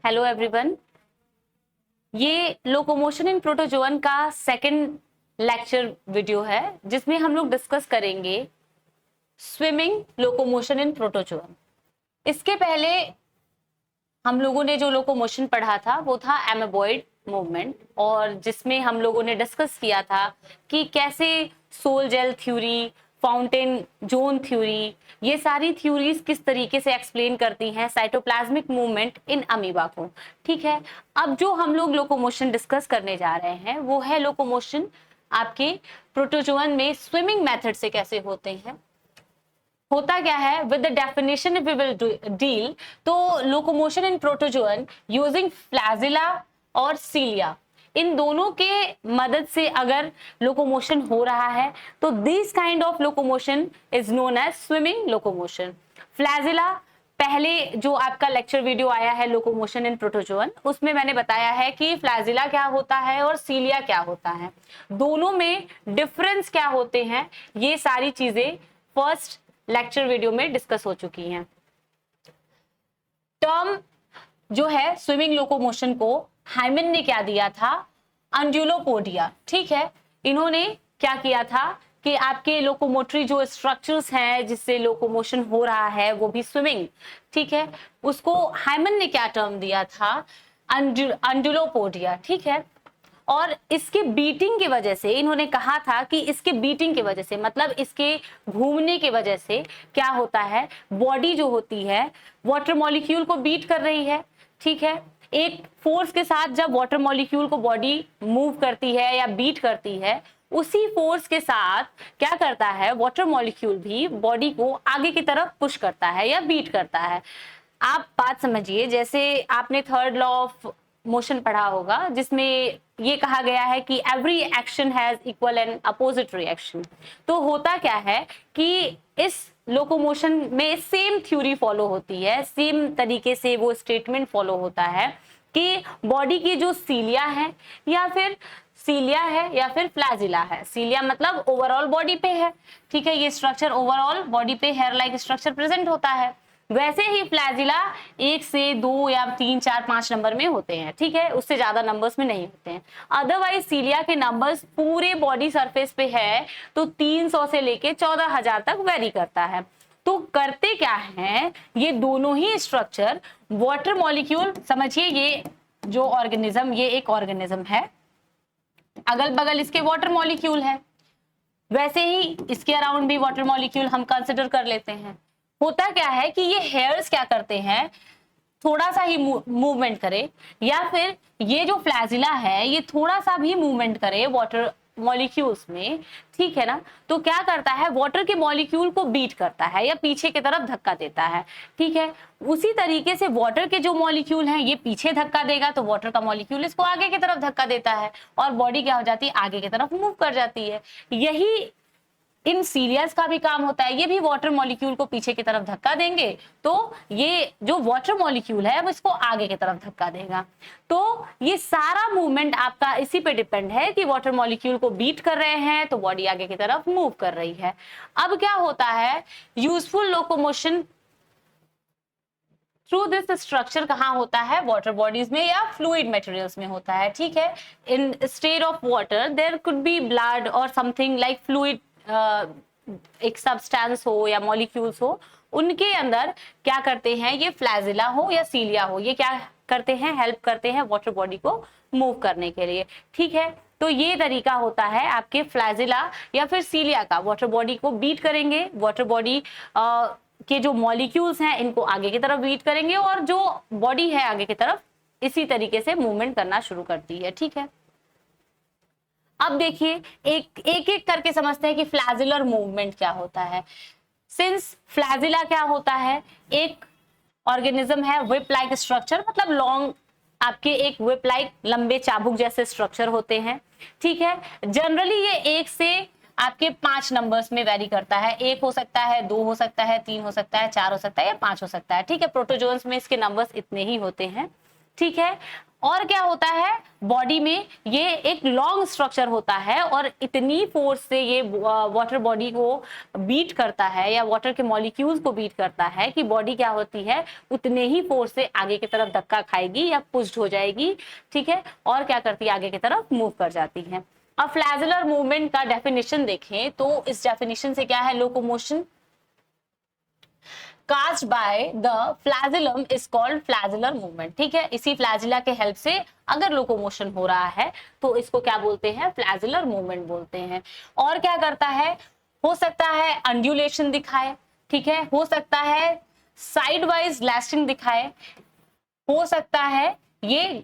Hello everyone. ये locomotion in protozoan का second lecture video है जिसमें हम लोग डिस्कस करेंगे स्विमिंग लोकोमोशन इन प्रोटोजोअन। इसके पहले हम लोगों ने जो लोकोमोशन पढ़ा था वो था एमेबॉइड मूवमेंट, और जिसमें हम लोगों ने डिस्कस किया था कि कैसे sol gel theory, fountain zone theory, ये सारी थ्योरीज किस तरीके से एक्सप्लेन करती हैं साइटोप्लाज्मिक मूवमेंट इन अमीबा को। ठीक है, अब जो हम लोग लोकोमोशन डिस्कस करने जा रहे हैं वो है लोकोमोशन आपके प्रोटोजोअन में स्विमिंग मेथड से कैसे होते हैं। होता क्या है, with the definition we will deal. तो locomotion in protozoan using flagella और सीलिया, इन दोनों के मदद से अगर लोकोमोशन हो रहा है तो this kind of locomotion is known as swimming locomotion. Flagella, पहले जो आपका लेक्चर वीडियो आया है लोकोमोशन इन प्रोटोजोअन, उसमें मैंने बताया है कि फ्लैजिला क्या होता है और सीलिया क्या होता है, दोनों में डिफरेंस क्या होते हैं, ये सारी चीजें फर्स्ट लेक्चर वीडियो में डिस्कस हो चुकी हैं। टर्म जो है स्विमिंग लोकोमोशन को हाइमन ने क्या दिया था, अंडुलोपोडिया। ठीक है, इन्होंने क्या किया था कि आपके लोकोमोटरी जो स्ट्रक्चर्स हैं जिससे लोकोमोशन हो रहा है वो भी स्विमिंग, ठीक है, उसको हाइमन ने क्या टर्म दिया था, अंडुलोपोडिया। ठीक है, और इसके बीटिंग की वजह से इन्होंने कहा था कि इसके बीटिंग की वजह से, मतलब इसके घूमने की वजह से क्या होता है, बॉडी जो होती है वाटर मॉलिक्यूल को बीट कर रही है। ठीक है, एक फोर्स के साथ जब वाटर मॉलिक्यूल को बॉडी मूव करती है या बीट करती है, उसी फोर्स के साथ क्या करता है, वाटर मॉलिक्यूल भी बॉडी को आगे की तरफ पुश करता है या बीट करता है। आप बात समझिए, जैसे आपने थर्ड लॉ ऑफ मोशन पढ़ा होगा जिसमें ये कहा गया है कि every action has equal and opposite reaction. तो होता क्या है कि इस लोकोमोशन में सेम थ्योरी फॉलो होती है, सेम तरीके से वो स्टेटमेंट फॉलो होता है कि बॉडी की जो सीलिया है या फिर फ्लैजिला है, सीलिया मतलब ओवरऑल बॉडी पे है, ठीक है, ये स्ट्रक्चर ओवरऑल बॉडी पे हेयर लाइक स्ट्रक्चर प्रेजेंट होता है, वैसे ही फ्लैजिला 1 से 2 या 3 4 5 नंबर में होते हैं। ठीक है, उससे ज्यादा नंबर्स में नहीं होते हैं। अदरवाइज सीलिया के नंबर्स पूरे बॉडी सरफेस पे है तो 300 से लेके 14,000 तक वेरी करता है। तो करते क्या है, ये दोनों ही स्ट्रक्चर वाटर मॉलिक्यूल, समझिए ये जो ऑर्गेनिज्म, ये एक ऑर्गेनिज्म है, अगल बगल इसके वाटर मॉलिक्यूल है, वैसे ही इसके अराउंड भी वाटर मॉलिक्यूल हम कंसिडर कर लेते हैं। होता क्या है कि ये हेयर्स क्या करते हैं, थोड़ा सा ही मूवमेंट करे, या फिर ये जो फ्लैजिला है ये थोड़ा सा भी मूवमेंट करे वाटर मॉलिक्यूल्स में, ठीक है ना, तो क्या करता है, वाटर के मॉलिक्यूल को बीट करता है या पीछे की तरफ धक्का देता है। ठीक है, उसी तरीके से वाटर के जो मॉलिक्यूल हैं ये पीछे धक्का देगा तो वाटर का मॉलिक्यूल इसको आगे की तरफ धक्का देता है और बॉडी क्या हो जाती है, आगे की तरफ मूव कर जाती है। यही इन सीलियास का भी काम होता है, ये भी वाटर मॉलिक्यूल को पीछे की तरफ धक्का देंगे तो ये जो वाटर मॉलिक्यूल है वो इसको आगे की तरफ धक्का देगा। तो ये सारा मूवमेंट आपका इसी पे डिपेंड है कि वाटर मॉलिक्यूल को बीट कर रहे हैं तो बॉडी आगे की तरफ मूव कर रही है। अब क्या होता है, useful locomotion through this structure कहाँ होता है, वाटर बॉडीज में या फ्लूइड मटेरियल्स में होता है। ठीक है, in state of water there could be blood और समथिंग लाइक फ्लूइड, एक सब्सटेंस हो या मॉलिक्यूल्स हो, उनके अंदर क्या करते हैं, ये फ्लैजिला हो या सीलिया हो, ये क्या करते हैं, हेल्प करते हैं वाटर बॉडी को मूव करने के लिए। ठीक है, तो ये तरीका होता है आपके फ्लैजिला या फिर सीलिया का, वाटर बॉडी को बीट करेंगे, वाटर बॉडी के जो मॉलिक्यूल्स हैं इनको आगे की तरफ बीट करेंगे और जो बॉडी है आगे की तरफ इसी तरीके से मूवमेंट करना शुरू करती है। ठीक है, अब देखिए एक एक करके समझते हैं कि फ्लैजिलर मूवमेंट क्या होता है। सिंस फ्लैजिला क्या होता है, एक ऑर्गेनिज्म है विप लाइक स्ट्रक्चर, मतलब लॉन्ग, आपके एक विप लाइक लंबे चाबुक जैसे स्ट्रक्चर होते हैं। ठीक है, जनरली ये 1 से आपके 5 नंबर्स में वेरी करता है, 1 हो सकता है, 2 हो सकता है, 3 हो सकता है, 4 हो सकता है या 5 हो सकता है। ठीक है, प्रोटोजोन्स में इसके नंबर्स इतने ही होते हैं। ठीक है, और क्या होता है बॉडी में, ये एक लॉन्ग स्ट्रक्चर होता है और इतनी फोर्स से ये वाटर बॉडी को बीट करता है या वाटर के मॉलिक्यूल्स को बीट करता है कि बॉडी क्या होती है उतने ही फोर्स से आगे की तरफ धक्का खाएगी या पुश्ड हो जाएगी, ठीक है, और क्या करती है आगे की तरफ मूव कर जाती है। अब फ्लैजुलर मूवमेंट का डेफिनेशन देखें तो इस डेफिनेशन से क्या है, locomotion caused by the flagellum is called flagellar movement, ठीक है। इसी फ्लैजिला के हेल्प से अगर लोकोमोशन हो रहा है तो इसको क्या बोलते हैं, फ्लैजुलर मूवमेंट बोलते हैं। और क्या करता है, हो सकता है अंड्यूलेशन दिखाए, ठीक है, हो सकता है साइड वाइज लैस्टिंग दिखाए, हो सकता है ये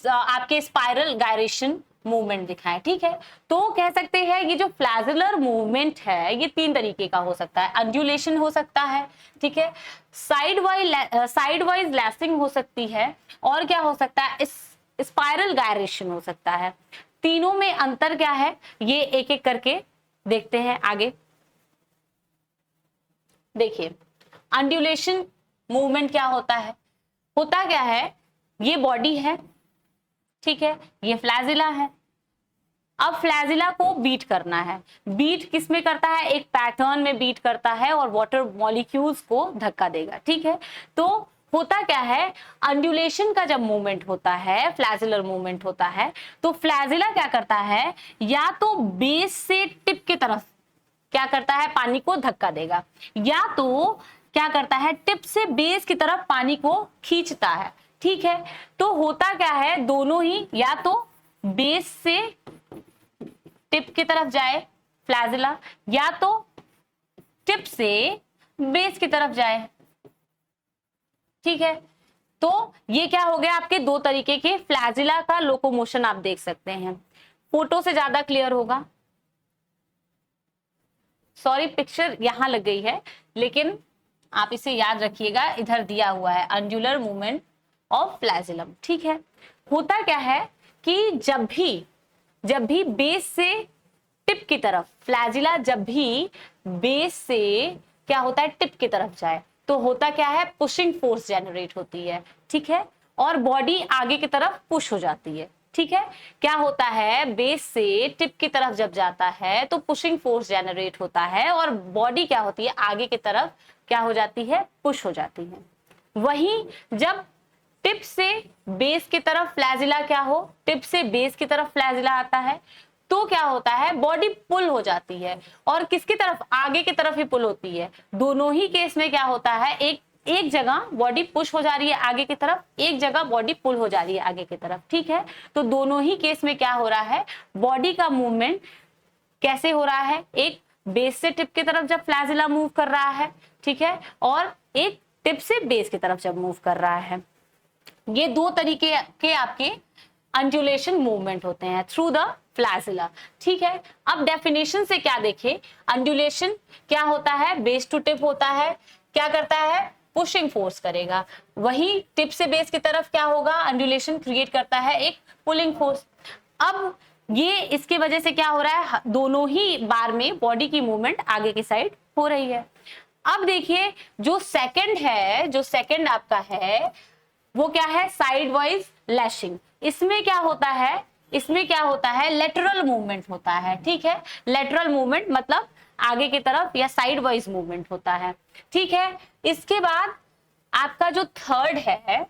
आपके स्पाइरल गायरेशन मूवमेंट दिखाएं, ठीक है। तो कह सकते हैं ये जो फ्लैजुलर मूवमेंट है ये 3 तरीके का हो सकता है, अंड्यूलेशन हो सकता है, ठीक है, साइड वाइज लैसिंग हो सकती है, और क्या हो सकता है स्पाइरल गायरेशन हो सकता है। तीनों में अंतर क्या है ये एक एक करके देखते हैं आगे। देखिए अंड्यूलेशन मूवमेंट क्या होता है, होता क्या है, ये बॉडी है, ठीक है, ये फ्लैजिला है। अब फ्लैजिला को बीट करना है, बीट किस में करता है, एक पैटर्न में बीट करता है और वाटर मॉलिक्यूल्स को धक्का देगा, ठीक है। तो होता क्या है, अंड्यूलेशन का जब मूवमेंट होता है, फ्लैजिलर मूवमेंट होता है, तो फ्लैजिला क्या करता है, या तो बेस से टिप की तरफ क्या करता है पानी को धक्का देगा, या तो क्या करता है टिप से बेस की तरफ पानी को खींचता है, ठीक है। तो होता क्या है, दोनों ही या तो बेस से टिप की तरफ जाए फ्लैजिला, या तो टिप से बेस की तरफ जाए, ठीक है। तो ये क्या हो गया, आपके 2 तरीके के फ्लैजिला का लोकोमोशन आप देख सकते हैं। फोटो से ज्यादा क्लियर होगा, सॉरी पिक्चर यहां लग गई है, लेकिन आप इसे याद रखिएगा, इधर दिया हुआ है अंडुलर मूवमेंट ऑफ फ्लैजिलम, ठीक है। होता क्या है कि जब भी बेस से टिप की तरफ फ्लैजिला जब भी बेस से क्या होता है टिप की तरफ जाए तो होता क्या है, पुशिंग फोर्स जनरेट होती है, ठीक है, और बॉडी आगे की तरफ पुश हो जाती है, ठीक है। क्या होता है, बेस से टिप की तरफ जब जाता है तो पुशिंग फोर्स जनरेट होता है और बॉडी क्या होती है आगे की तरफ क्या हो जाती है, पुश हो जाती है। वहीं जब टिप से बेस की तरफ फ्लैजिला क्या हो, टिप से बेस की तरफ फ्लैजिला आता है तो क्या होता है, बॉडी पुल हो जाती है, और किसकी तरफ, आगे की तरफ ही पुल होती है। दोनों ही केस में क्या होता है, एक जगह बॉडी पुश हो जा रही है आगे की तरफ, एक जगह बॉडी पुल हो जा रही है आगे की तरफ, ठीक है। तो दोनों ही केस में क्या हो रहा है, बॉडी का मूवमेंट कैसे हो रहा है, एक बेस से टिप की तरफ जब फ्लैजिला मूव कर रहा है, ठीक है, और एक टिप से बेस की तरफ जब मूव कर रहा है। ये 2 तरीके के आपके अंडुलेशन मूवमेंट होते हैं थ्रू द फ्लैजिला, ठीक है। अब डेफिनेशन से क्या देखें, अंडुलेशन क्या होता है, बेस टू टिप होता है, क्या करता है, पुशिंग फोर्स करेगा। वही टिप से बेस की तरफ क्या होगा, अंडुलेशन क्रिएट करता है एक पुलिंग फोर्स। अब ये इसकी वजह से क्या हो रहा है, दोनों ही बार में बॉडी की मूवमेंट आगे की साइड हो रही है। अब देखिए जो सेकंड आपका है वो क्या है, साइड वाइज लैशिंग। इसमें क्या होता है, लेटरल मूवमेंट होता है, ठीक है। लेटरल मूवमेंट मतलब आगे की तरफ या साइड वाइज मूवमेंट होता है, ठीक है। इसके बाद आपका जो थर्ड है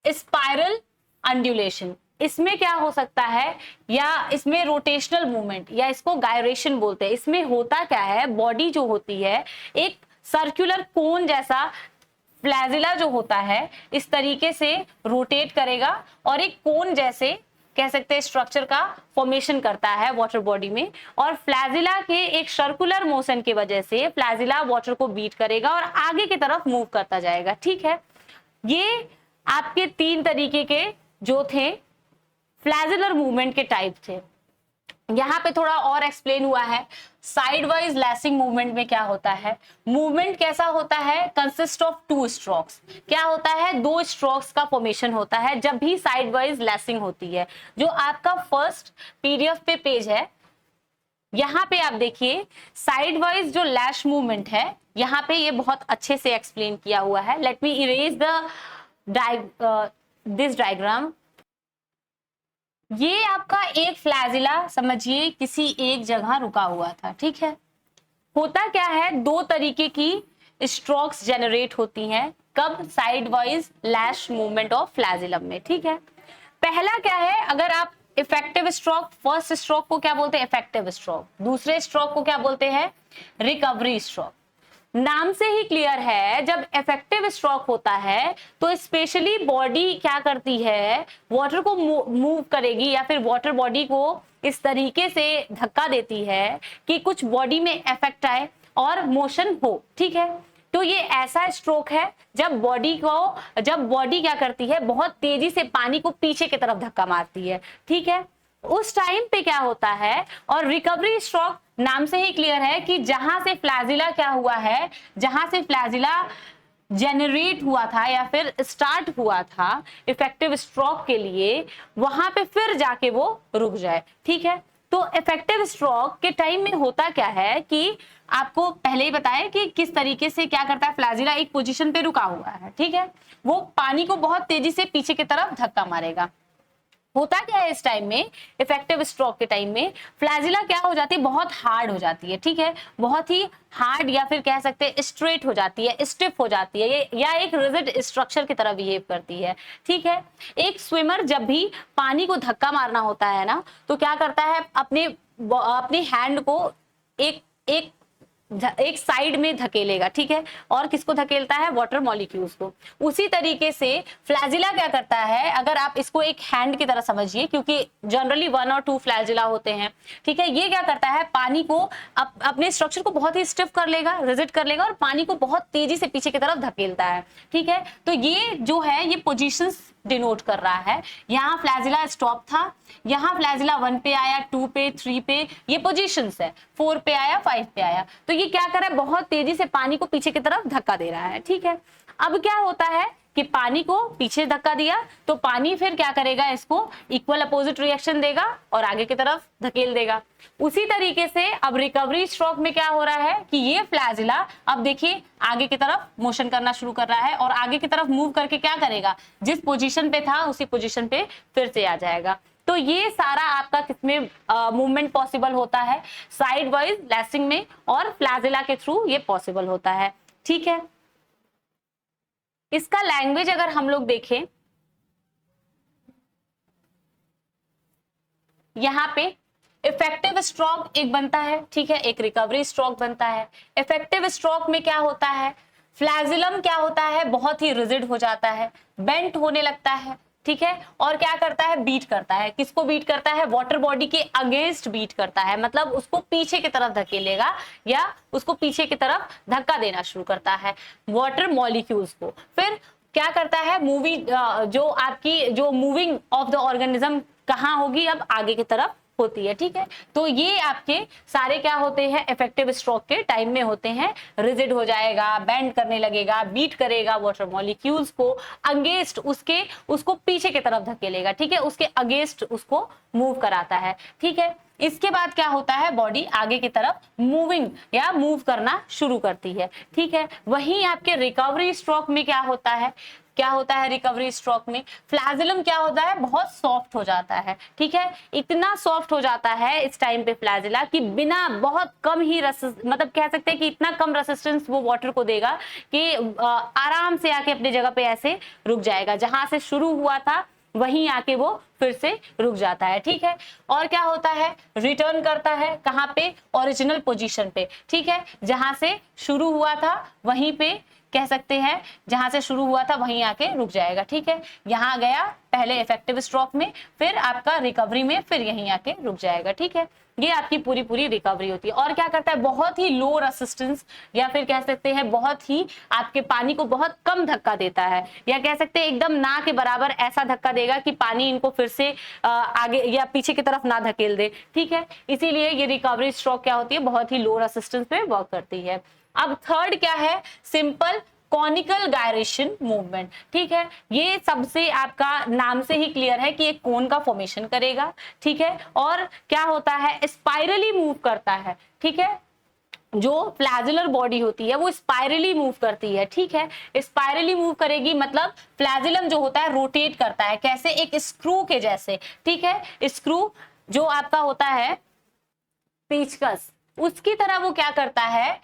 स्पाइरल अंडुलेशन। इसमें क्या हो सकता है, या इसमें रोटेशनल मूवमेंट या इसको गायरेशन बोलते हैं। इसमें होता क्या है, बॉडी जो होती है एक सर्कुलर कोन जैसा फ्लैजिला जो होता है इस तरीके से रोटेट करेगा और एक कोन जैसे कह सकते हैं स्ट्रक्चर का फॉर्मेशन करता है वाटर बॉडी में, और फ्लैजिला के एक सर्कुलर मोशन की वजह से फ्लैजिला वाटर को बीट करेगा और आगे की तरफ मूव करता जाएगा, ठीक है। ये आपके 3 तरीके के जो थे फ्लैजिलर मूवमेंट के टाइप थे। यहाँ पे थोड़ा और एक्सप्लेन हुआ है साइड वाइज लैसिंग मूवमेंट में क्या होता है। मूवमेंट कैसा होता है, कंसिस्ट ऑफ 2 स्ट्रोक्स। क्या होता है, 2 स्ट्रोक्स का फॉर्मेशन होता है जब भी साइड वाइज लैसिंग होती है। जो आपका फर्स्ट पीडीएफ पे पेज है यहाँ पे आप देखिए साइड वाइज जो लैश मूवमेंट है यहाँ पे ये बहुत अच्छे से एक्सप्लेन किया हुआ है। Let me erase the this diagram, ये आपका एक फ्लैजिला समझिए किसी एक जगह रुका हुआ था, ठीक है। होता क्या है, दो तरीके की स्ट्रोक्स जनरेट होती हैं, कब, side wise lash movement of flagellum में, ठीक है। पहला क्या है, अगर आप इफेक्टिव स्ट्रोक, फर्स्ट स्ट्रोक को क्या बोलते हैं, इफेक्टिव स्ट्रोक, दूसरे स्ट्रोक को क्या बोलते हैं, रिकवरी स्ट्रोक। नाम से ही क्लियर है, जब इफेक्टिव स्ट्रोक होता है तो स्पेशली बॉडी क्या करती है, वाटर को मूव करेगी या फिर वाटर बॉडी को इस तरीके से धक्का देती है कि कुछ बॉडी में इफेक्ट आए और मोशन हो, ठीक है। तो ये ऐसा स्ट्रोक है जब बॉडी क्या करती है, बहुत तेजी से पानी को पीछे की तरफ धक्का मारती है, ठीक है। उस टाइम पे क्या होता है, और रिकवरी स्ट्रोक नाम से ही क्लियर है कि जहां से फ्लैजिला क्या हुआ है, जहां से फ्लैजिला जेनरेट हुआ था या फिर स्टार्ट हुआ था इफेक्टिव स्ट्रोक के लिए, वहां पे फिर जाके वो रुक जाए, ठीक है। तो इफेक्टिव स्ट्रोक के टाइम में होता क्या है कि आपको पहले ही बताया कि किस तरीके से क्या करता है, फ्लैजिला एक पोजीशन पे रुका हुआ है, ठीक है, वो पानी को बहुत तेजी से पीछे की तरफ धक्का मारेगा। होता क्या है इस टाइम में, इफेक्टिव स्ट्रोक के टाइम में फ्लैजिला क्या हो जाती है, बहुत हार्ड हो जाती है, ठीक है, बहुत ही हार्ड या फिर कह सकते हैं स्ट्रेट हो जाती है, स्टिफ हो जाती है, या एक रिजिड स्ट्रक्चर की तरह बिहेव करती है, ठीक है। एक स्विमर जब भी पानी को धक्का मारना होता है ना, तो क्या करता है, अपने हैंड को एक साइड में धकेलेगा, ठीक है, और किसको धकेलता है, वाटर मॉलिक्यूल्स को। उसी तरीके से फ्लैजिला क्या करता है, अगर आप इसको एक हैंड की तरह समझिए, क्योंकि जनरली 1 और 2 फ्लैजिला होते हैं, ठीक है, ये क्या करता है, पानी को अपने स्ट्रक्चर को बहुत ही स्टिफ कर लेगा, रिजिड कर लेगा और पानी को बहुत तेजी से पीछे की तरफ धकेलता है, ठीक है। तो ये जो है, ये पोजीशंस डिनोट कर रहा है। यहाँ फ्लैजिला स्टॉप था, यहाँ फ्लैजिला 1 पे आया, 2 पे, 3 पे, ये पोजीशंस है, 4 पे आया, 5 पे आया, तो ये क्या कर रहा है, बहुत तेजी से पानी को पीछे की तरफ धक्का दे रहा है, ठीक है। अब क्या होता है कि पानी को पीछे धक्का दिया तो पानी फिर क्या करेगा, इसको इक्वल अपोजिट रिएक्शन देगा और आगे की तरफ धकेल देगा। उसी तरीके से अब रिकवरी स्ट्रोक में क्या हो रहा है कि ये फ्लैजिला अब देखिए आगे की तरफ मोशन करना शुरू कर रहा है और आगे की तरफ मूव करके क्या करेगा, जिस पोजीशन पे था उसी पोजीशन पे फिर से आ जाएगा। तो ये सारा आपका किसमें मूवमेंट पॉसिबल होता है, साइड वाइज लैसिंग में, और फ्लैजिला के थ्रू ये पॉसिबल होता है, ठीक है। इसका लैंग्वेज अगर हम लोग देखें, यहाँ पे इफेक्टिव स्ट्रोक एक बनता है, ठीक है, एक रिकवरी स्ट्रोक बनता है। इफेक्टिव स्ट्रोक में क्या होता है, फ्लैजिलम क्या होता है, बहुत ही रिजिड हो जाता है, बेंट होने लगता है, ठीक है, और क्या करता है, बीट करता है। किसको बीट करता है, वाटर बॉडी के अगेंस्ट बीट करता है, मतलब उसको पीछे की तरफ धकेलेगा या उसको पीछे की तरफ धक्का देना शुरू करता है वाटर मॉलिक्यूल्स को। फिर क्या करता है, जो मूविंग ऑफ द ऑर्गेनिज्म कहाँ होगी, अब आगे की तरफ होती है, ठीक है। तो ये आपके सारे क्या होते हैं, इफेक्टिव स्ट्रोक के टाइम में होते हैं, रिजिड हो जाएगा, बेंड करने लगेगा, बीट करेगा वाटर मॉलिक्यूल्स को, अगेंस्ट उसको पीछे की तरफ धकेलेगा, ठीक है, उसके अगेंस्ट उसको मूव कराता है, ठीक है। इसके बाद क्या होता है, बॉडी आगे की तरफ मूविंग या मूव करना शुरू करती है, ठीक है। वहीं आपके रिकवरी स्ट्रोक में क्या होता है, रिकवरी स्ट्रोक में फ्लैजिलम क्या होता है, बहुत सॉफ्ट हो जाता है, ठीक है, इतना सॉफ्ट हो जाता है इस टाइम पे फ्लैजिला कि बिना बहुत कम ही मतलब कह सकते हैं कि इतना कम रेसिस्टेंस वो वाटर को देगा कि आराम से आके अपनी जगह पे ऐसे रुक जाएगा, जहां से शुरू हुआ था वहीं आके वो फिर से रुक जाता है, ठीक है। और क्या होता है, रिटर्न करता है कहाँ पे, ओरिजिनल पोजीशन पे, ठीक है, जहां से शुरू हुआ था वहीं पे कह सकते हैं, जहां से शुरू हुआ था वहीं आके रुक जाएगा, ठीक है। यहाँ गया पहले इफेक्टिव स्ट्रोक में, फिर आपका रिकवरी में, फिर यहीं आके रुक जाएगा, ठीक है। ये आपकी पूरी रिकवरी होती है। और क्या करता है, बहुत ही लो रेसिस्टेंस या फिर कह सकते हैं बहुत ही आपके पानी को बहुत कम धक्का देता है, या कह सकते हैं एकदम ना के बराबर ऐसा धक्का देगा कि पानी इनको फिर से आगे या पीछे की तरफ ना धकेल दे, ठीक है। इसीलिए ये रिकवरी स्ट्रोक क्या होती है, बहुत ही लो रेसिस्टेंस पे वर्क करती है। अब थर्ड क्या है, सिंपल कॉनिकल गायरेशन मूवमेंट, ठीक है। ये सबसे आपका नाम से ही क्लियर है कि एक कोन का फॉर्मेशन करेगा, ठीक है, और क्या होता है, स्पाइरली मूव करता है, ठीक है, जो फ्लैजिलर बॉडी होती है वो स्पाइरली मूव करती है, ठीक है। स्पाइरली मूव करेगी मतलब फ्लैजिलम जो होता है रोटेट करता है, कैसे, एक स्क्रू के जैसे, ठीक है। स्क्रू जो आपका होता है पेचकस, उसकी तरह वो क्या करता है,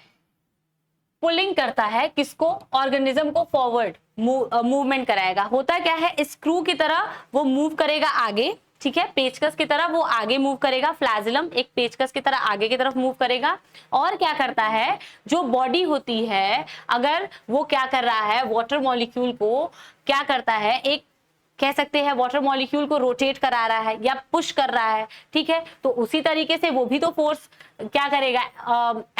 पुलिंग करता है, किसको, ऑर्गेनिज्म को फॉरवर्ड मूवमेंट कराएगा। होता क्या है, स्क्रू की तरह वो मूव करेगा आगे, ठीक है, पेचकस की तरह वो आगे मूव करेगा, फ्लैजिलम एक पेचकस की तरह आगे की तरफ मूव करेगा। और क्या करता है, जो बॉडी होती है, अगर वो क्या कर रहा है, वाटर मॉलिक्यूल को क्या करता है, एक कह सकते हैं वाटर मॉलिक्यूल को रोटेट करा रहा है या पुश कर रहा है, ठीक है। तो उसी तरीके से वो भी तो फोर्स क्या करेगा,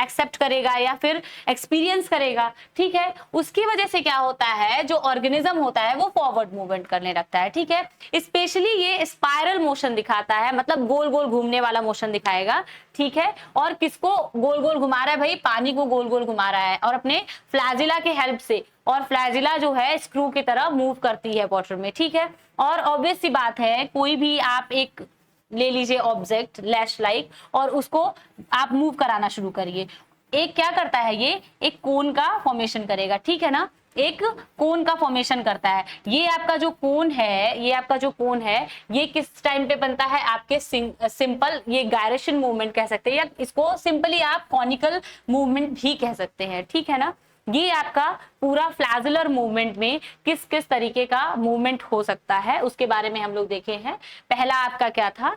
एक्सेप्ट करेगा या फिर एक्सपीरियंस करेगा, ठीक है। उसकी वजह से क्या होता है, जो ऑर्गेनिज्म होता है वो फॉरवर्ड मूवमेंट करने लगता है, ठीक है। स्पेशली ये स्पाइरल मोशन दिखाता है, मतलब गोल गोल घूमने वाला मोशन दिखाएगा, ठीक है। और किसको गोल गोल घुमा रहा है भाई, पानी को गोल गोल घुमा रहा है, और अपने फ्लैजिला के हेल्प से, और फ्लैजिला जो है स्क्रू की तरह मूव करती है वाटर में, ठीक है। और ऑब्वियस सी बात है, कोई भी आप एक ले लीजिए ऑब्जेक्ट लैश लाइक, और उसको आप मूव कराना शुरू करिए, एक क्या करता है, ये एक कोन का फॉर्मेशन करेगा, ठीक है ना, एक कोन का फॉर्मेशन करता है। ये आपका जो कोन है, ये आपका जो कोन है, ये किस टाइम पे बनता है, आपके सिंपल ये गायरेशन मूवमेंट कह सकते हैं, या इसको सिंपली आप कॉनिकल मूवमेंट भी कह सकते हैं, ठीक है ना। ये आपका पूरा फ्लैजिलर मूवमेंट में किस किस तरीके का मूवमेंट हो सकता है उसके बारे में हम लोग देखे हैं। पहला आपका क्या था,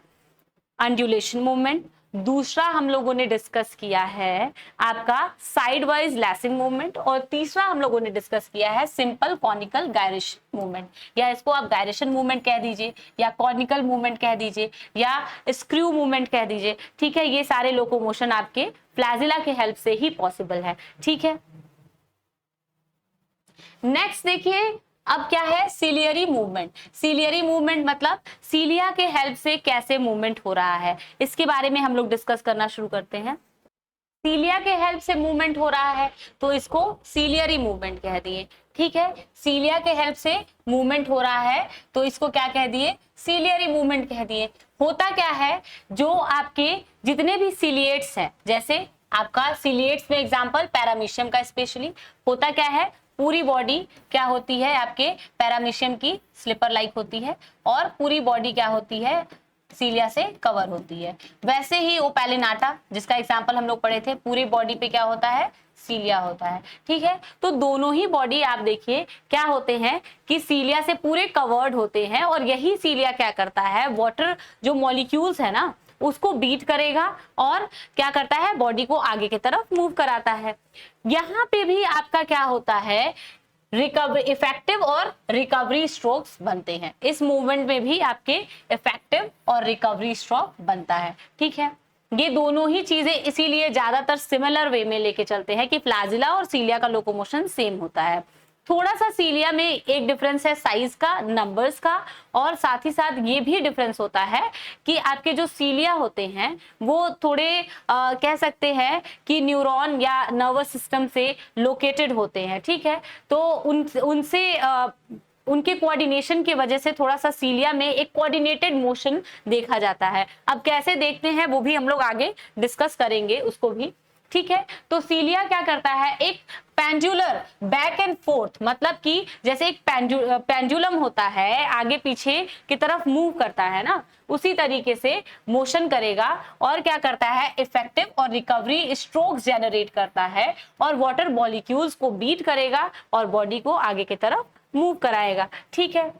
अंडुलेशन मूवमेंट। दूसरा हम लोगों ने डिस्कस किया है आपका साइड वाइज लैसिंग मूवमेंट, और तीसरा हम लोगों ने डिस्कस किया है सिंपल कॉनिकल गायरेशन मूवमेंट, या इसको आप गायरेशन मूवमेंट कह दीजिए, या कॉनिकल मूवमेंट कह दीजिए, या स्क्रू मूवमेंट कह दीजिए, ठीक है। ये सारे लोकोमोशन आपके फ्लैजिला के हेल्प से ही पॉसिबल है, ठीक है। नेक्स्ट देखिए, अब क्या है, सीलियरी मूवमेंट। सीलियरी मूवमेंट मतलब सीलिया के हेल्प से कैसे मूवमेंट हो रहा है, इसके बारे में हम लोग डिस्कस करना शुरू करते हैं। सीलिया के हेल्प से मूवमेंट हो रहा है तो इसको सीलियरी मूवमेंट कह दिए, ठीक है। सीलिया के हेल्प से मूवमेंट हो रहा है तो इसको क्या कह दिए, सीलियरी मूवमेंट कह दिए। होता क्या है, जो आपके जितने भी सीलिएट्स हैं, जैसे आपका सीलिएट्स में एग्जांपल पैरामीशियम का स्पेशली, होता क्या है, पूरी बॉडी क्या होती है आपके पैरामीशियम की स्लिपर लाइक होती है, और पूरी बॉडी क्या होती है, सीलिया से कवर होती है। वैसे ही ओपैलिनाटा जिसका एग्जांपल हम लोग पढ़े थे, पूरी बॉडी पे क्या होता है, सीलिया होता है, ठीक है। तो दोनों ही बॉडी आप देखिए क्या होते हैं कि सीलिया से पूरे कवर्ड होते हैं, और यही सीलिया क्या करता है, वाटर जो मॉलिक्यूल्स है ना उसको बीट करेगा और क्या करता है, बॉडी को आगे की तरफ मूव कराता है। यहाँ पे भी आपका क्या होता है, रिकवरी, इफेक्टिव और रिकवरी स्ट्रोक्स बनते हैं। इस मूवमेंट में भी आपके इफेक्टिव और रिकवरी स्ट्रोक बनता है, ठीक है। ये दोनों ही चीजें इसीलिए ज्यादातर सिमिलर वे में लेके चलते हैं कि फ्लैजिला और सीलिया का लोकोमोशन सेम होता है। थोड़ा सा सीलिया में एक डिफरेंस है साइज का, नंबर्स का, और साथ ही साथ ये भी डिफरेंस होता है कि आपके जो सीलिया होते हैं वो थोड़े कह सकते हैं कि न्यूरॉन या नर्वस सिस्टम से लोकेटेड होते हैं, ठीक है। तो उनसे उनके कोऑर्डिनेशन की वजह से थोड़ा सा सीलिया में एक कोऑर्डिनेटेड मोशन देखा जाता है। अब कैसे देखते हैं वो भी हम लोग आगे डिस्कस करेंगे उसको भी, ठीक है। तो सीलिया क्या करता है, एक पेंडुलर बैक एंड फोर्थ, मतलब कि जैसे एक पेंडुलम होता है आगे पीछे की तरफ मूव करता है ना, उसी तरीके से मोशन करेगा, और क्या करता है, इफेक्टिव और रिकवरी स्ट्रोक्स जनरेट करता है, और वाटर मॉलिक्यूल्स को बीट करेगा और बॉडी को आगे की तरफ मूव कराएगा, ठीक है।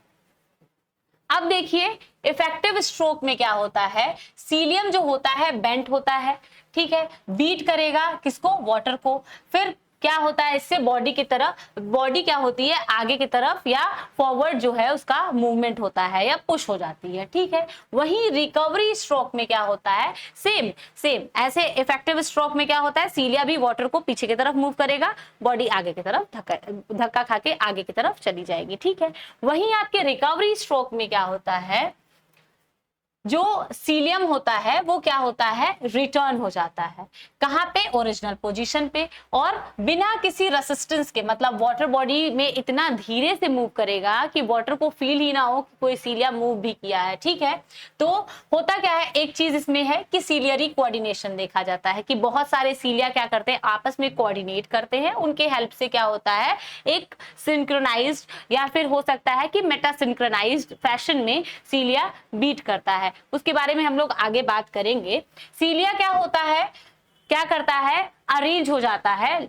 अब देखिए इफेक्टिव स्ट्रोक में क्या होता है, सीलियम जो होता है बेंट होता है, ठीक है, बीट करेगा किसको, वाटर को। फिर क्या होता है, इससे बॉडी की तरफ, बॉडी क्या होती है, आगे की तरफ या फॉरवर्ड जो है उसका मूवमेंट होता है या पुश हो जाती है, ठीक है। वहीं रिकवरी स्ट्रोक में क्या होता है, सेम सेम ऐसे इफेक्टिव स्ट्रोक में क्या होता है, सीलिया भी वाटर को पीछे की तरफ मूव करेगा, बॉडी आगे की तरफ धक्का खा के आगे की तरफ चली जाएगी, ठीक है। वहीं आपके रिकवरी स्ट्रोक में क्या होता है, जो सीलियम होता है वो क्या होता है, रिटर्न हो जाता है कहाँ पे, ओरिजिनल पोजीशन पे, और बिना किसी रेसिस्टेंस के, मतलब वाटर बॉडी में इतना धीरे से मूव करेगा कि वाटर को फील ही ना हो कि कोई सीलिया मूव भी किया है। ठीक है, तो होता क्या है, एक चीज इसमें है कि सीलियरी कोऑर्डिनेशन देखा जाता है कि बहुत सारे सीलिया क्या करते हैं, आपस में कोऑर्डिनेट करते हैं, उनके हेल्प से क्या होता है, एक सिंक्रोनाइज्ड या फिर हो सकता है कि मेटा सिंक्रोनाइज्ड फैशन में सीलिया बीट करता है। उसके बारे में हम लोग आगे बात करेंगे। सीलिया क्या होता है, क्या करता है, अरेंज हो जाता है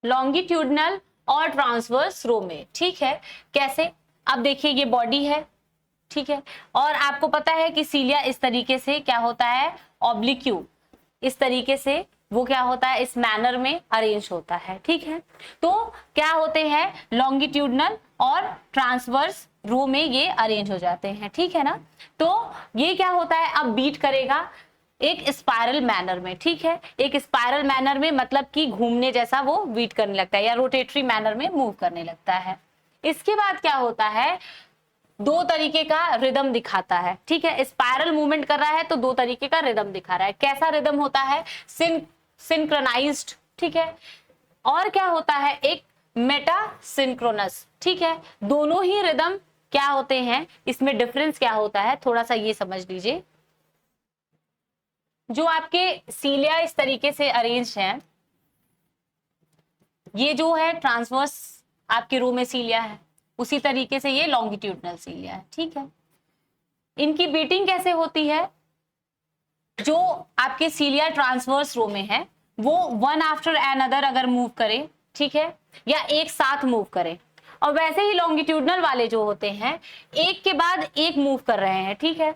लॉन्गिट्यूडनल और ट्रांसवर्स रो में। ठीक है, कैसे, अब देखिए ये बॉडी है, ठीक है, और आपको पता है कि सीलिया इस तरीके से क्या होता है, ऑब्लिक्यू, इस तरीके से वो क्या होता है, इस मैनर में अरेंज होता है। ठीक है, तो क्या होते हैं, लॉन्गिट्यूडनल और ट्रांसवर्स रो में ये अरेंज हो जाते हैं। ठीक है ना, तो ये क्या होता है, अब बीट करेगा एक स्पाइरल मैनर में। ठीक है, एक स्पाइरल मैनर में मतलब कि घूमने जैसा वो बीट करने लगता है या रोटेटरी मैनर में मूव करने लगता है। इसके बाद क्या होता है, दो तरीके का रिदम दिखाता है। ठीक है, स्पाइरल मूवमेंट कर रहा है तो दो तरीके का रिदम दिखा रहा है। कैसा रिदम होता है, सिंक्रोनाइज्ड। ठीक है, और क्या होता है, एक मेटा सिंक्रोनस। ठीक है, दोनों ही रिदम क्या होते हैं, इसमें डिफरेंस क्या होता है, थोड़ा सा ये समझ लीजिए। जो आपके सीलिया इस तरीके से अरेंज हैं, ये जो है ट्रांसवर्स आपके रो में सीलिया है, उसी तरीके से ये लॉन्गिट्यूडनल सीलिया है। ठीक है, इनकी बीटिंग कैसे होती है, जो आपके सीलिया ट्रांसवर्स रो में है वो वन आफ्टर एन अदर अगर मूव करे, ठीक है, या एक साथ मूव करे, और वैसे ही लॉन्गिट्यूडनल वाले जो होते हैं एक के बाद एक मूव कर रहे हैं। ठीक है,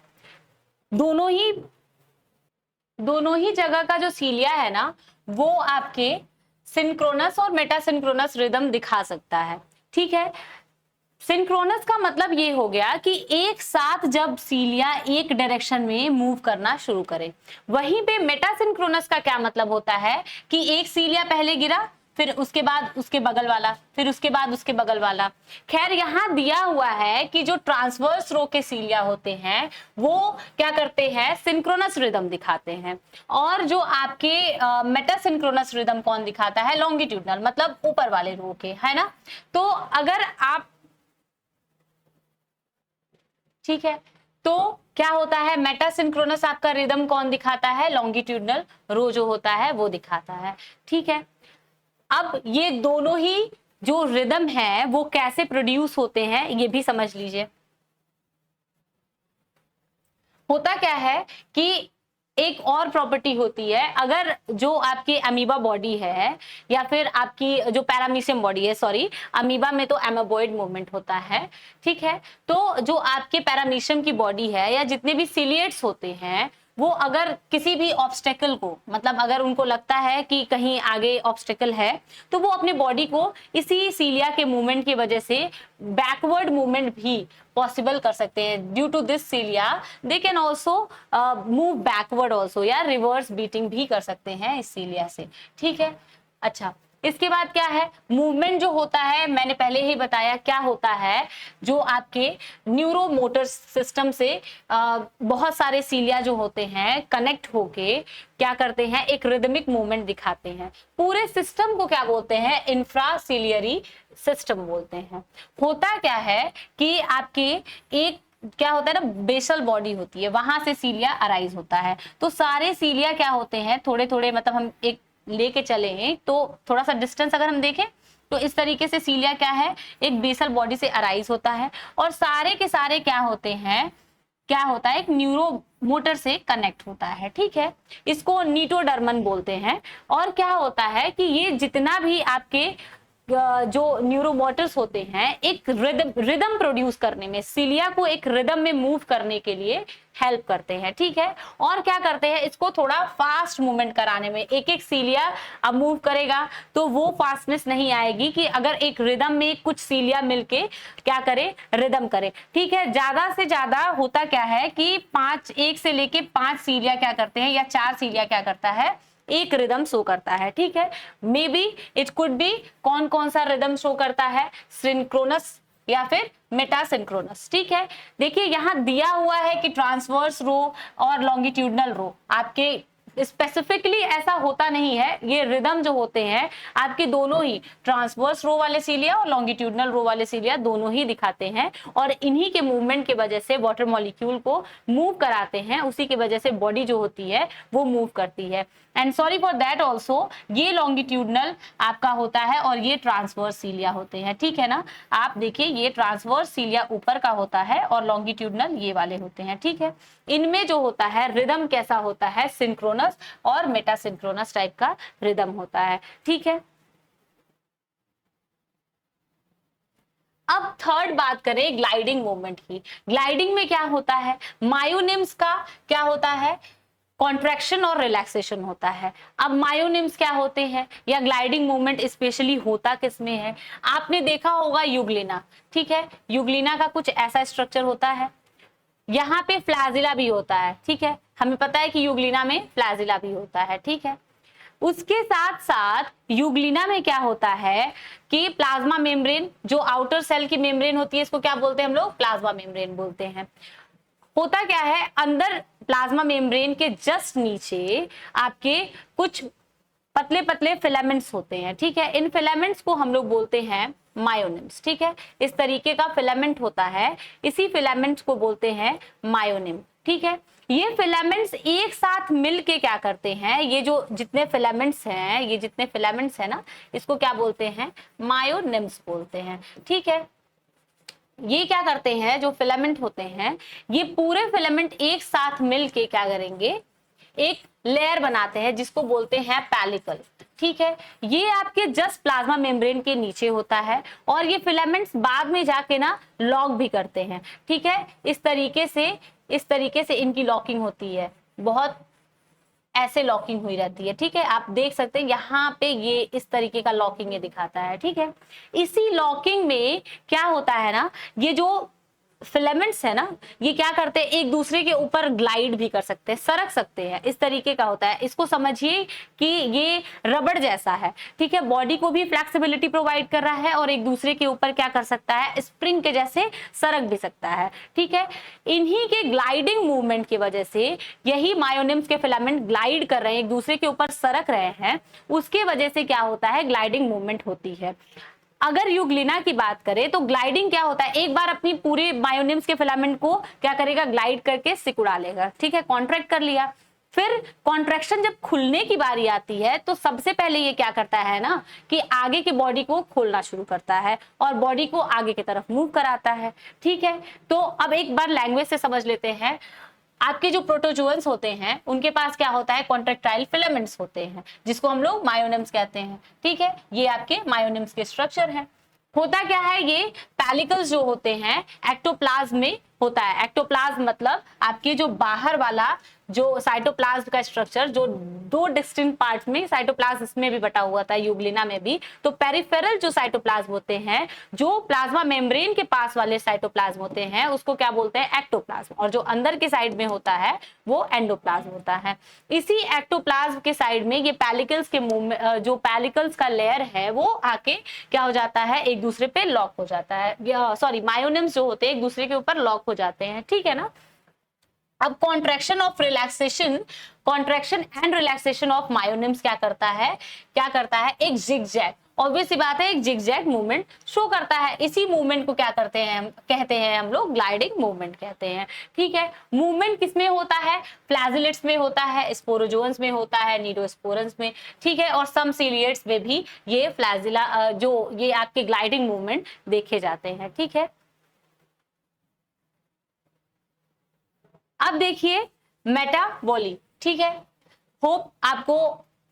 दोनों ही जगह का जो सीलिया है ना, वो आपके सिंक्रोनस और मेटासिंक्रोनस रिदम दिखा सकता है। ठीक है, सिंक्रोनस का मतलब ये हो गया कि एक साथ जब सीलिया एक डायरेक्शन में मूव करना शुरू करे। वहीं पे मेटासिंक्रोनस का क्या मतलब होता है कि एक सीलिया पहले गिरा, फिर उसके बाद उसके बगल वाला, फिर उसके बाद उसके बगल वाला। खैर यहाँ दिया हुआ है कि जो ट्रांसवर्स रो के सीलिया होते हैं वो क्या करते हैं, सिंक्रोनस रिदम दिखाते हैं, और जो आपके मेटासिंक्रोनस रिदम कौन दिखाता है, लॉन्गिट्यूडनल, मतलब ऊपर वाले रो के, है ना। तो अगर आप, ठीक है, तो क्या होता है, मेटासिंक्रोनस आपका रिदम कौन दिखाता है, लॉन्गिट्यूडनल रो जो होता है वो दिखाता है। ठीक है, अब ये दोनों ही जो रिदम है वो कैसे प्रोड्यूस होते हैं ये भी समझ लीजिए। होता क्या है कि एक और प्रॉपर्टी होती है, अगर जो आपकी अमीबा बॉडी है या फिर आपकी जो पैरामीशियम बॉडी है, सॉरी, अमीबा में तो एमेबॉइड मूवमेंट होता है। ठीक है, तो जो आपके पैरामीशियम की बॉडी है या जितने भी सिलिएट्स होते हैं वो अगर किसी भी ऑब्स्टेकल को, मतलब अगर उनको लगता है कि कहीं आगे ऑब्स्टेकल है, तो वो अपने बॉडी को इसी सीलिया के मूवमेंट की वजह से बैकवर्ड मूवमेंट भी पॉसिबल कर सकते हैं। Due to this cilia they can also move backward also, या रिवर्स बीटिंग भी कर सकते हैं इस सीलिया से। ठीक है, अच्छा, इसके बाद क्या है, मूवमेंट जो होता है मैंने पहले ही बताया क्या होता है, जो आपके न्यूरोमोटर सिस्टम से बहुत सारे सीलिया जो होते हैं कनेक्ट होके क्या करते हैं, एक रिदमिक मूवमेंट दिखाते हैं। पूरे सिस्टम को क्या बोलते हैं, इंफ्रासीलियरी सिस्टम बोलते हैं। होता क्या है कि आपके एक क्या होता है ना, बेसल बॉडी होती है, वहां से सीलिया अराइज होता है। तो सारे सीलिया क्या होते हैं, थोड़े थोड़े, मतलब हम एक लेके चले हैं तो थोड़ा सा डिस्टेंस अगर हम देखें तो इस तरीके से सीलिया क्या है, एक बेसल बॉडी से अराइज होता है, और सारे के सारे क्या होते हैं, क्या होता है, एक न्यूरो मोटर से कनेक्ट होता है। ठीक है, इसको नीटोडर्मन बोलते हैं। और क्या होता है कि ये जितना भी आपके जो न्यूरोमोटर्स होते हैं एक रिदम प्रोड्यूस करने में, सीलिया को एक रिदम में मूव करने के लिए हेल्प करते हैं। ठीक है, और क्या करते हैं, इसको थोड़ा फास्ट मूवमेंट कराने में। एक एक सीलिया अब मूव करेगा तो वो फास्टनेस नहीं आएगी कि अगर एक रिदम में कुछ सीलिया मिलके क्या करे, रिदम करे। ठीक है, ज्यादा से ज्यादा होता क्या है कि एक से लेके 5 सीलिया क्या करते हैं, या 4 सीलिया क्या करता है, एक रिदम शो करता है। ठीक है, may be it could be, कौन कौन सा रिदम शो करता है, सिंक्रोनस या फिर मेटासिंक्रोनस। ठीक है, देखिए यहां दिया हुआ है कि ट्रांसवर्स रो और लॉन्गिट्यूडनल रो, आपके स्पेसिफिकली ऐसा होता नहीं है, ये रिदम जो होते हैं आपके दोनों ही ट्रांसवर्स रो वाले सीलिया और लॉन्गिट्यूडनल रो वाले सीलिया दोनों ही दिखाते हैं, और इन्हीं के मूवमेंट के वजह से वाटर मॉलिक्यूल को मूव कराते हैं, उसी की वजह से बॉडी जो होती है वो मूव करती है। And sorry for that also, ये लॉन्गिट्यूडनल आपका होता है और ये ट्रांसवर्स सीलिया होते हैं। ठीक है ना, आप देखिए ये ट्रांसवर्स सीलिया ऊपर का होता है और लॉन्गिट्यूडनल ये वाले होते हैं। ठीक है, इनमें जो होता है रिदम कैसा होता है, सिंक्रोनस और मेटासिंक्रोनस टाइप का रिदम होता है। ठीक है, अब थर्ड बात करें ग्लाइडिंग मूवमेंट की। ग्लाइडिंग में क्या होता है, मायोनिम्स का क्या होता है, कॉन्ट्रैक्शन और रिलैक्सेशन होता है। अब मायोनिम्स क्या होते हैं या ग्लाइडिंग मूवमेंट स्पेशली होता किसमें है, आपने देखा होगा युग्लिना। ठीक है, युग्लिना का कुछ ऐसा स्ट्रक्चर होता है, यहाँ पे फ्लैजिला भी होता है। ठीक है, हमें पता है कि युग्लिना में फ्लैजिला भी होता है। ठीक है, उसके साथ साथ युग्लिना में क्या होता है कि प्लाज्मा मेम्ब्रेन, जो आउटर सेल की मेम्ब्रेन होती है, इसको क्या बोलते हैं हम लोग, प्लाज्मा मेम्ब्रेन बोलते हैं। होता क्या है, अंदर प्लाज्मा मेम्ब्रेन के जस्ट नीचे आपके कुछ पतले पतले फिलामेंट्स होते हैं। ठीक है, इन फिलामेंट्स को हम लोग बोलते हैं मायोनिम्स। ठीक है, इस तरीके का फिलामेंट होता है, इसी फिलामेंट्स को बोलते हैं मायोनिम। ठीक है, ये फिलामेंट्स एक साथ मिलके क्या करते हैं, ये जो जितने फिलामेंट्स हैं, ये जितने फिलामेंट्स हैं ना, इसको क्या बोलते हैं, मायोनिम्स बोलते हैं। ठीक है, ये क्या करते हैं, जो फिलामेंट होते हैं ये पूरे फिलामेंट एक साथ मिलके क्या करेंगे, एक लेयर बनाते हैं जिसको बोलते हैं पैलिकल। ठीक है, ये आपके जस्ट प्लाज्मा मेम्ब्रेन के नीचे होता है और ये फिलामेंट्स बाद में जाके ना लॉक भी करते हैं। ठीक है, इस तरीके से इनकी लॉकिंग होती है, बहुत ऐसे लॉकिंग हुई रहती है। ठीक है, आप देख सकते हैं यहाँ पे ये इस तरीके का लॉकिंग ये दिखाता है। ठीक है, इसी लॉकिंग में क्या होता है ना, ये जो फिलामेंट्स है ना, ये क्या करते हैं, एक दूसरे के ऊपर ग्लाइड भी कर सकते हैं, सरक सकते हैं, इस तरीके का होता है। इसको समझिए कि ये रबड़ जैसा है। ठीक है, बॉडी को भी फ्लेक्सिबिलिटी प्रोवाइड कर रहा है और एक दूसरे के ऊपर क्या कर सकता है, स्प्रिंग के जैसे सरक भी सकता है। ठीक है, इन्हीं के ग्लाइडिंग मूवमेंट की वजह से यही मायोनिम्स के फिलामेंट ग्लाइड कर रहे हैं, एक दूसरे के ऊपर सरक रहे हैं, उसके वजह से क्या होता है, ग्लाइडिंग मूवमेंट होती है। अगर युग्लिना की बात करें तो ग्लाइडिंग क्या होता है, एक बार अपनी पूरे मायोनिम्स के फिलामेंट को क्या करेगा, ग्लाइड करके सिकुड़ा लेगा। ठीक है, कॉन्ट्रैक्ट कर लिया, फिर कॉन्ट्रैक्शन जब खुलने की बारी आती है तो सबसे पहले ये क्या करता है ना कि आगे की बॉडी को खोलना शुरू करता है और बॉडी को आगे की तरफ मूव कराता है। ठीक है, तो अब एक बार लैंग्वेज से समझ लेते हैं। आपके जो प्रोटोजोअन्स होते हैं उनके पास क्या होता है, कॉन्ट्रैक्टाइल फिलामेंट्स होते हैं जिसको हम लोग मायोनिम्स कहते हैं। ठीक है, ये आपके मायोनिम्स के स्ट्रक्चर हैं। होता क्या है, ये पैलिकल्स जो होते हैं एक्टोप्लाज्म में होता है। एक्टोप्लाज्म मतलब आपके जो बाहर वाला जो साइटोप्लाज्म का स्ट्रक्चर, जो दो डिस्टिंक्ट पार्ट्स में, साइटोप्लाज्म इसमें भी बटा हुआ था, युग्लिना में भी। तो पेरिफेरल जो साइटोप्लाज्म होते हैं, जो प्लाज्मा मेम्ब्रेन के पास वाले साइटोप्लाज्म होते हैं, उसको क्या बोलते हैं, एक्टोप्लाज्म, और जो अंदर के साइड में होता है वो एंडोप्लाज्म होता है। इसी एक्टोप्लाज्म के साइड में ये पैलिकल्स के जो पैलिकल्स का लेयर है वो आके क्या हो जाता है, एक दूसरे पे लॉक हो जाता है, सॉरी मायोनिम्स जो होते हैं एक दूसरे के ऊपर लॉक हो जाते हैं। ठीक है ना, अब कॉन्ट्रैक्शन एंड रिलैक्सेशन ऑफ मायोनिम्स क्या करता है, एक जिगजैग, ऑब्वियस सी बात है, एक जिगजैग मूवमेंट शो करता है। इसी मूवमेंट को क्या कहते हैं हम लोग ग्लाइडिंग मूवमेंट कहते हैं। ठीक है, मूवमेंट किसमें होता है, फ्लैजिलेट्स में होता है, स्पोरोजोन्स में होता है, नीडोस्पोरन्स में। ठीक है, और सम सीलिएट्स में भी ये फ्लैजिला जो ये आपके ग्लाइडिंग मूवमेंट देखे जाते हैं। ठीक है, अब देखिए मेटाबॉलिक। ठीक है, होप आपको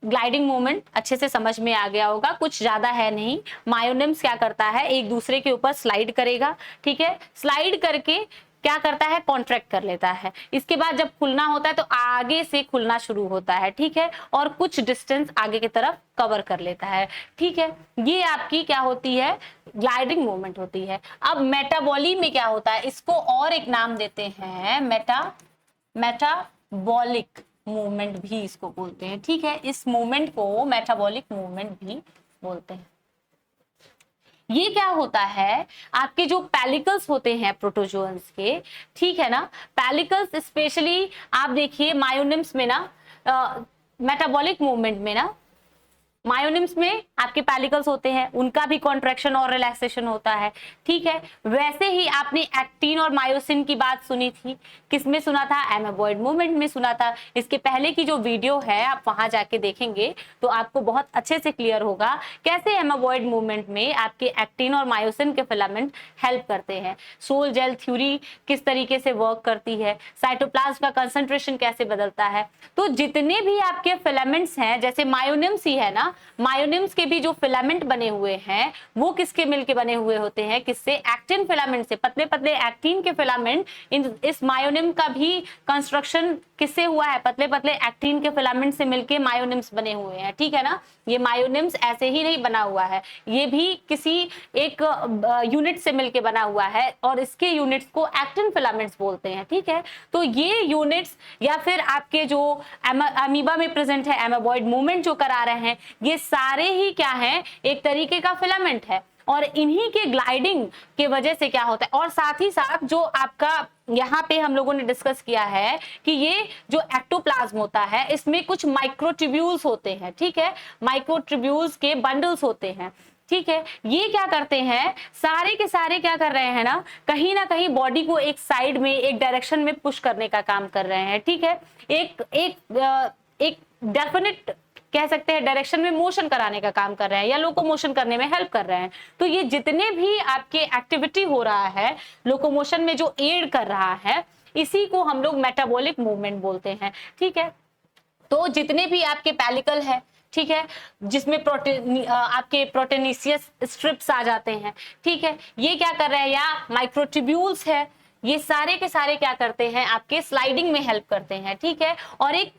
ग्लाइडिंग मूवमेंट अच्छे से समझ में आ गया होगा, कुछ ज्यादा है नहीं। मायोनिम्स क्या करता है, एक दूसरे के ऊपर स्लाइड करेगा। ठीक है, स्लाइड करके क्या करता है, कॉन्ट्रैक्ट कर लेता है। इसके बाद जब खुलना होता है तो आगे से खुलना शुरू होता है। ठीक है, और कुछ डिस्टेंस आगे की तरफ कवर कर लेता है। ठीक है, ये आपकी क्या होती है, ग्लाइडिंग मूवमेंट होती है। अब मेटाबॉली में क्या होता है, इसको और एक नाम देते हैं, मेटाबॉलिक मूवमेंट भी इसको बोलते हैं। ठीक है, इस मूवमेंट को मेटाबॉलिक मूवमेंट भी बोलते हैं। ये क्या होता है, आपके जो पैलिकल्स होते हैं प्रोटोजोअन्स के, ठीक है ना, पैलिकल्स स्पेशली आप देखिए मायोनिम्स में ना, मेटाबॉलिक मूवमेंट में ना, मायोनिम्स में आपके पैलिकल्स होते हैं, उनका भी कॉन्ट्रैक्शन और रिलैक्सेशन होता है, ठीक है। वैसे ही आपने एक्टिन और मायोसिन की बात सुनी थी, किसमें सुना था, एमेबॉइड मूवमेंट में सुना था। इसके पहले की जो वीडियो है आप वहां जाके देखेंगे तो आपको बहुत अच्छे से क्लियर होगा कैसे एमेबॉइड मूवमेंट में आपके एक्टिन और मायोसिन के फिलामेंट हेल्प करते हैं, सोल जेल थ्योरी किस तरीके से वर्क करती है, साइटोप्लाज्म का कंसंट्रेशन कैसे बदलता है। तो जितने भी आपके फिलामेंट्स हैं, जैसे मायोनिम्स ही है ना, मायोनिम्स के भी जो फिलामेंट बने हुए हैं वो किसके मिलके बने हुए होते हैं, किससे, एक्टिन फिलामेंट से। पतले पतले एक्टिन के फिलामेंट, इस मायोनिम का भी कंस्ट्रक्शन किससे हुआ है, पतले पतले एक्टिन के फिलामेंट से मिलके मायोनिम्स बने हुए हैं, ठीक है ना। ये मायोनिम्स ऐसे ही नहीं बना हुआ है, ये भी किसी एक यूनिट से मिलके बना हुआ है और इसके यूनिट्स को एक्टिन फिलामेंट्स बोलते हैं, ठीक है। तो ये यूनिट्स या फिर आपके जो अमीबा में प्रेजेंट है, एमेबॉइड मूवमेंट जो करा रहे हैं, ये सारे ही क्या है, एक तरीके का फिलामेंट है और इन्हीं के ग्लाइडिंग के वजह से क्या होता है। और साथ ही साथ जो आपका यहाँ पे हम लोगों ने डिस्कस किया है कि ये जो एक्टोप्लाज्म होता है इसमें कुछ माइक्रोट्यूब्यूल्स होते हैं, ठीक है, माइक्रोट्यूब्यूल्स के बंडल्स होते हैं, ठीक है। ये क्या करते हैं, सारे के सारे क्या कर रहे हैं ना कहीं बॉडी को एक साइड में, एक डायरेक्शन में पुश करने का काम कर रहे हैं, ठीक है। एक डेफिनेट कह सकते हैं डायरेक्शन में मोशन कराने का काम कर रहे हैं या लोकोमोशन करने में हेल्प कर रहे हैं। तो ये जितने भी आपके एक्टिविटी हो रहा है लोकोमोशन में जो एड कर रहा है, इसी को हम लोग मेटाबॉलिक मूवमेंट बोलते हैं, ठीक है। तो जितने भी आपके पैलिकल है, ठीक है, जिसमें आपके प्रोटीनिशियस स्ट्रिप्स आ जाते हैं, ठीक है, ये क्या कर रहे हैं, या माइक्रोट्यूब्यूल्स है, ये सारे के सारे क्या करते हैं, आपके स्लाइडिंग में हेल्प करते हैं, ठीक है। और एक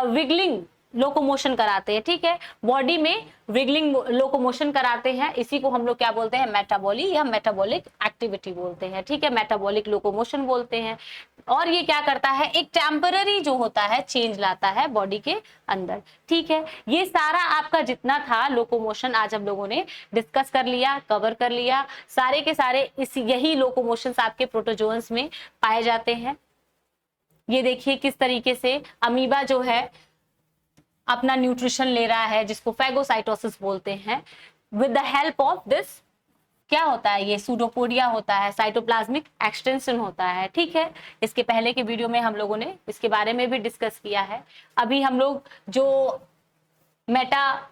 विगलिंग लोकोमोशन कराते हैं, ठीक है, बॉडी में विगलिंग लोकोमोशन कराते हैं, इसी को हम लोग क्या बोलते हैं, मेटाबॉली या मेटाबॉलिक एक्टिविटी बोलते हैं, ठीक है, मेटाबॉलिक लोकोमोशन बोलते हैं। और ये क्या करता है, एक टेम्पररी जो होता है चेंज लाता है बॉडी के अंदर, ठीक है। ये सारा आपका जितना था लोकोमोशन आज हम लोगों ने डिस्कस कर लिया, कवर कर लिया, सारे के सारे यही लोकोमोशंस आपके प्रोटोजोअन्स में पाए जाते हैं। ये देखिए किस तरीके से अमीबा जो है अपना न्यूट्रिशन ले रहा है, जिसको फैगोसाइटोसिस बोलते हैं। With the help of this क्या होता है, ये सूडोपोडिया होता है, साइटोप्लाज्मिक एक्सटेंशन होता है, ठीक है। इसके पहले के वीडियो में हम लोगों ने इसके बारे में भी डिस्कस किया है। अभी हम लोग जो मेटाट्रॉनल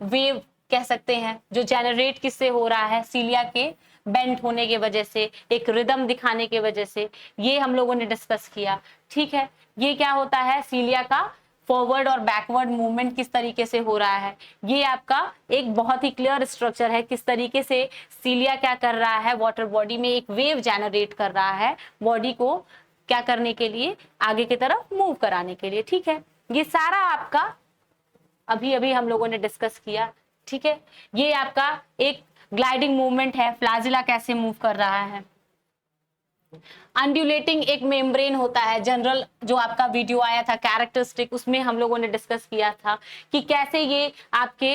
वेव कह सकते हैं, जो जेनरेट किससे हो रहा है, सीलिया के बेंट होने के वजह से, एक रिदम दिखाने के वजह से, ये हम लोगों ने डिस्कस किया, ठीक है। ये क्या होता है, सीलिया का फॉरवर्ड और बैकवर्ड मूवमेंट किस तरीके से हो रहा है, ये आपका एक बहुत ही क्लियर स्ट्रक्चर है, किस तरीके से सीलिया क्या कर रहा है, वाटर बॉडी में एक वेव जनरेट कर रहा है बॉडी को क्या करने के लिए, आगे की तरफ मूव कराने के लिए, ठीक है। ये सारा आपका अभी अभी हम लोगों ने डिस्कस किया, ठीक है। ये आपका एक ग्लाइडिंग मूवमेंट है, फ्लैजिला कैसे मूव कर रहा है। अंडुलेटिंग एक मेम्ब्रेन होता है, जनरल जो आपका वीडियो आया था कैरेक्टरिस्टिक, उसमें हम लोगों ने डिस्कस किया था कि कैसे ये आपके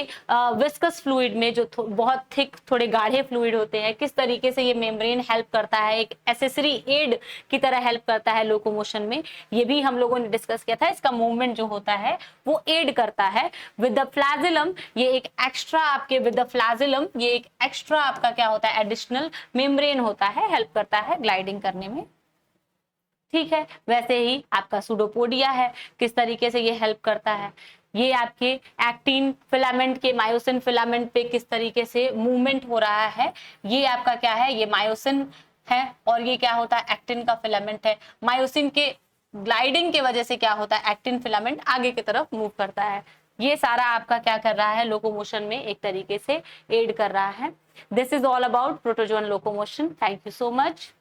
विस्कस फ्लूइड में जो बहुत थिक थोड़े गाढ़े फ्लूइड होते हैं, किस तरीके से ये मेम्ब्रेन हेल्प करता है, एक एसेसरी एड की तरह हेल्प करता है लोकोमोशन में, ये भी हम लोगों ने डिस्कस किया था। इसका मूवमेंट जो होता है वो एड करता है। विद द फ्लैजिलम ये एक एक्स्ट्रा आपके ये एक एक्स्ट्रा आपका क्या होता है, एडिशनल मेम्ब्रेन होता है, हेल्प करता है ग्लाइडिंग करने में, ठीक है। वैसे ही आपका सूडोपोडिया है, किस तरीके से ये हेल्प करता है, ये आपके एक्टिन फिलामेंट के मायोसिन फिलामेंट पे किस तरीके से मूवमेंट हो रहा है, ये आपका क्या है, ये मायोसिन है और ये क्या होता है, एक्टिन का फिलामेंट है। मायोसिन के ग्लाइडिंग के वजह से क्या होता है, एक्टिन फिलामेंट आगे की तरफ मूव करता है। ये सारा आपका क्या कर रहा है, लोकोमोशन में एक तरीके से एड कर रहा है। This is all about protozoan locomotion. Thank you so much.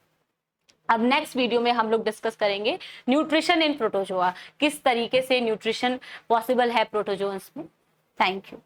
अब नेक्स्ट वीडियो में हम लोग डिस्कस करेंगे न्यूट्रिशन इन प्रोटोजोआ, किस तरीके से न्यूट्रिशन पॉसिबल है प्रोटोजोन्स में। Thank you.